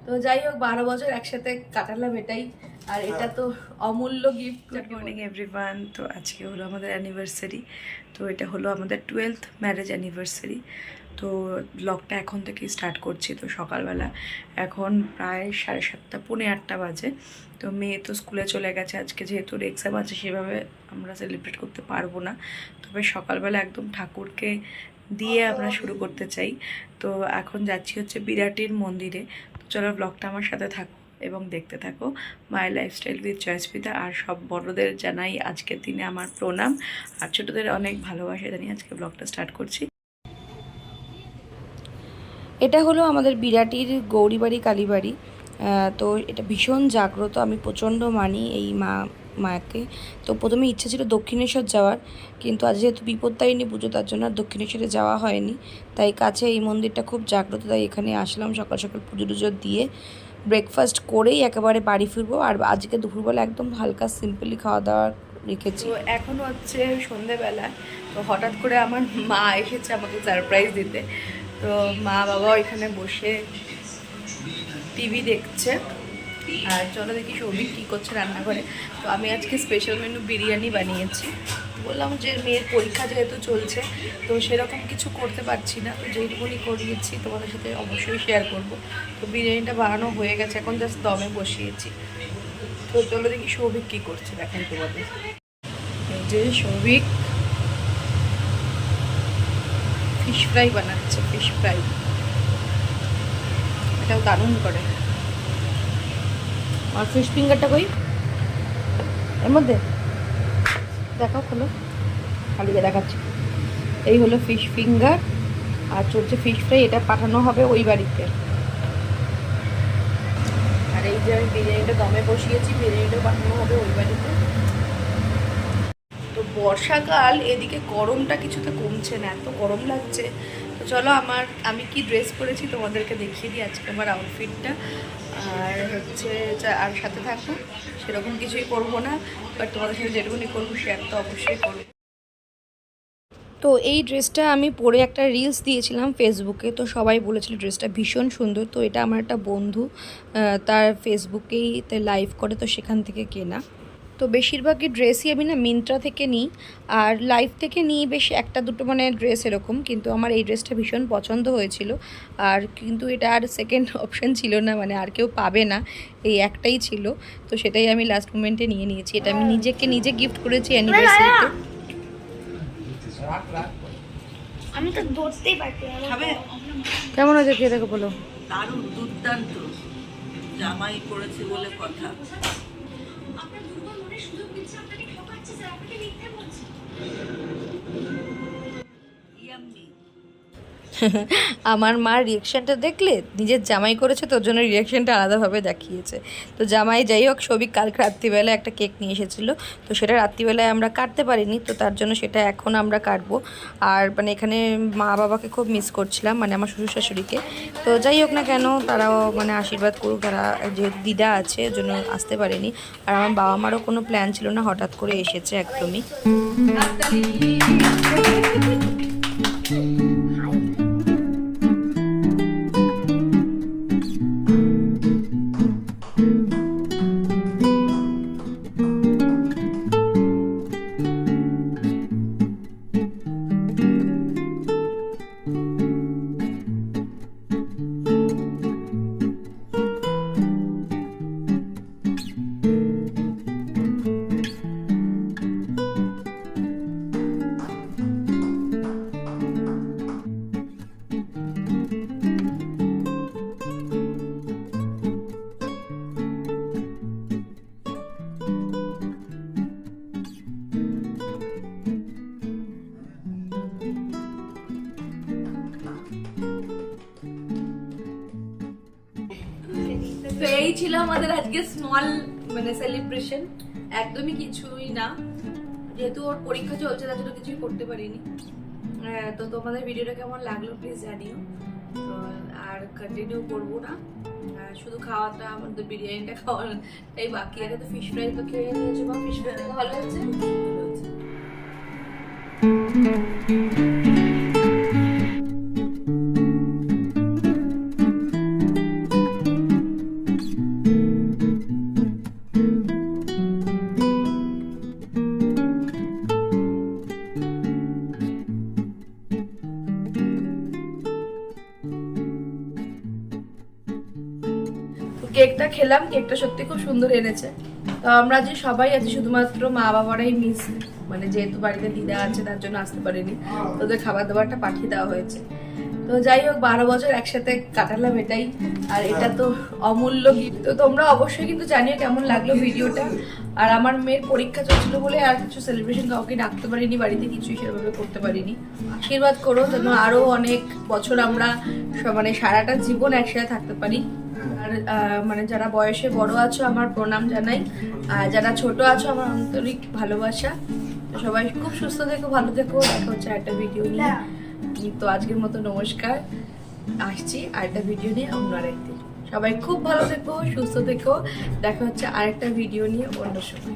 তো যাই হোক 12 বছর একসাথে কাটালাম এটাই, আর এটা তো অমূল্য গিফট। Good morning everyone. তো আজকে হলো আমাদের অ্যানিভার্সারি, তো এটা হলো আমাদের 12th ম্যারেজ অ্যানিভার্সারি। তো ব্লগটা এখন থেকেই স্টার্ট করছি। তো সকালবেলা এখন প্রায় 7:30 পৌনে 8টা বাজে। তো মেয়ে তো স্কুলে চলে গেছে, আজকে যেহেতু এক্সাম আছে সেভাবে আমরা সেলিব্রেট করতে পারবো না, তবে সকালবেলা একদম ঠাকুরকে দিয়ে আমরা শুরু করতে চাই। তো এখন যাচ্ছি হচ্ছে বিরাটির মন্দিরে। তো চলো ব্লগটা আমার সাথে থাকো এবং দেখতে থাকো। মাই লাইফস্টাইল উইথ জয়স্মিতা। আর সব বড়দের জানাই আজকের দিনে আমার প্রণাম, আর ছোটোদের অনেক ভালোবাসা জানিয়ে আজকে ব্লগটা স্টার্ট করছি। এটা হলো আমাদের বিরাটির গৌরীবাড়ি কালীবাড়ি। তো এটা ভীষণ জাগ্রত, আমি প্রচণ্ড মানি এই মাকে। তো প্রথমে ইচ্ছে ছিল দক্ষিণেশ্বর যাওয়ার, কিন্তু আজ যেহেতু বিপত্তারিণী পুজো তার জন্য আর দক্ষিণেশ্বরে যাওয়া হয়নি। তাই কাছে এই মন্দিরটা খুব জাগ্রত, তাই এখানে আসলাম সকাল সকাল পুজো টুজো দিয়ে ব্রেকফাস্ট করেই একেবারে বাড়ি ফিরবো। আর আজকে দুপুরবেলা একদম হালকা সিম্পলি খাওয়া দাওয়া রেখেছি। তো এখন হচ্ছে সন্ধেবেলা, তো হঠাৎ করে আমার মা এসেছে আমাকে সারপ্রাইজ দিতে। তো মা বাবাও এখানে বসে টিভি দেখছে। আর চলো দেখি সৌভিক কী করছে রান্নাঘরে। তো আমি আজকে স্পেশাল মেনু বিরিয়ানি বানিয়েছি। বললাম যে মেয়ের পরীক্ষা যেহেতু চলছে, তো সেরকম কিছু করতে পারছি না, তো যেইটুকুনি করিয়েছি তোমাদের সাথে অবশ্যই শেয়ার করব। তো বিরিয়ানিটা বানানো হয়ে গেছে, এখন জাস্ট দমে বসিয়েছি। তো চলো দেখি সৌভিক কী করছে দেখাই তোমাদের। এই যে সৌভিক ফিশ ফ্রাই বানাচ্ছে, ফিশ ফ্রাই। এটাও দারুণ করে। আর ফিশ ফিঙ্গারটা কই এর মধ্যে দেখাও, খোলো, খালিকে দেখাচ্ছি। এই হলো ফিশ ফিঙ্গার আর চলছে ফিশ ফ্রাই, এটা পাঠানো হবে ওই বাড়িতে। আর এই যে আমি বিরিয়ানিটা দমে বসিয়েছি, বিরিয়ানিটা পাঠানো হবে ওই বাড়িতে। তো বর্ষাকাল, এদিকে গরমটা কিছুতে কমছে না, এত গরম লাগছে। তো চলো আমি কি ড্রেস পরেছি তোমাদেরকে দেখিয়ে দিই আজকে আমার আউটফিটটা। আর হচ্ছে আর সাথে থাকো, সেরকম কিছুই করবো না, বাট তোমাদের সাথে যেটুকুনি করবো শেয়ার তো অবশ্যই করবো। তো এই ড্রেসটা আমি পরে একটা রিলস দিয়েছিলাম ফেসবুকে, তো সবাই বলেছিল ড্রেসটা ভীষণ সুন্দর। তো এটা আমার একটা বন্ধু তার ফেসবুকেই লাইভ করে, তো সেখান থেকে কেনা। তো বেশিরভাগই ড্রেসই আমি না মিন্ত্রা থেকে নিই, আর লাইভ থেকে নিই বেশ একটা দুটো মানে ড্রেস এরকম। কিন্তু আমার এই ড্রেসটা ভীষণ পছন্দ হয়েছিল, আর কিন্তু এটা আর সেকেন্ড অপশান ছিল না, মানে আর কেউ পাবে না, এই একটাই ছিল। তো সেটাই আমি লাস্ট মোমেন্টে নিয়ে নিয়েছি। এটা আমি নিজে গিফট করেছি অ্যানিভার্সারিতে। আমি তো ধরতেই পারছি না। খাবে? কেমন আছে খেয়ে দেখো, বলো। দারুণ, দুর্দান্ত। জামাই করেছে বলে কথা। ইয়াম্মি। আমার মার রিয়াকশানটা দেখলে, নিজের জামাই করেছে তোর জন্য রিয়াকশানটা আলাদাভাবে দেখিয়েছে। তো জামাই যাই হোক, সবিক কালকে রাত্রিবেলায় একটা কেক নিয়ে এসেছিলো, তো সেটা রাত্রিবেলায় আমরা কাটতে পারিনি, তো তার জন্য সেটা এখন আমরা কাটবো। আর মানে এখানে মা বাবাকে খুব মিস করছিলাম, মানে আমার শ্বশুর শাশুড়িকে। তো যাই হোক না কেন, তারাও মানে আশীর্বাদ করুক, তারা যেহেতু দিদা আছে ওই জন্য আসতে পারেনি। আর আমার বাবা মারও কোনো প্ল্যান ছিল না, হঠাৎ করে এসেছে একদমই। তো এই ছিল আমাদের আজকে স্মল মানে সেলিব্রেশন, একদমই কিছুই না, যেহেতু ওর পরীক্ষা চলছে তার জন্য কিছুই করতে পারিনি। তো তোমাদের ভিডিওটা কেমন লাগলো প্লিজ জানিও। তো আর কন্টিনিউ করবো না, শুধু খাওয়াটা, আমাদের বিরিয়ানিটা খাওয়াটাই বাকি আছে। তো ফিশ ফ্রাই তো খেয়ে নিয়েছো, বা ফিশ ফ্রাই থেকে ভালো হয়েছে। কেকটা খেলাম, কেকটা সত্যি খুব সুন্দর এনেছে। তো আমরা যে সবাই আছি, শুধুমাত্র মা বাবারাই মিস, মানে যেহেতু বাড়িতে দিদা আছে তার জন্য আসতে পারেনি, তো ওদের খাবার দাবারটা পাঠিয়ে দেওয়া হয়েছে। তো যাই হোক, 12 বছর একসাথে কাটালাম এটাই, আর এটা তো অমূল্য গিফট। তো তোমরা অবশ্যই কিন্তু জানিও কেমন লাগলো ভিডিওটা। আর আমার মেয়ের পরীক্ষা চলছিল বলে আর কিছু সেলিব্রেশন কাউকে ডাকতে পারিনি, বাড়িতে কিছুই সেভাবে করতে পারিনি। আশীর্বাদ করো যেন আরো অনেক বছর আমরা মানে সারাটা জীবন একসাথে থাকতে পারি। আর মানে যারা বয়সে বড় আছো আমার প্রণাম জানাই, আর যারা ছোট আছো আমার আন্তরিক ভালোবাসা। তো সবাই খুব সুস্থ থেকো, ভালো থেকো, দেখা হচ্ছে একটা ভিডিও নিয়ে। তো আজকের মতো নমস্কার, আসছি আরেকটা ভিডিও নিয়ে অন্য আরেকদিন। সবাই খুব ভালো থেকো, সুস্থ থেকো, দেখা হচ্ছে আরেকটা ভিডিও নিয়ে অন্য সময়।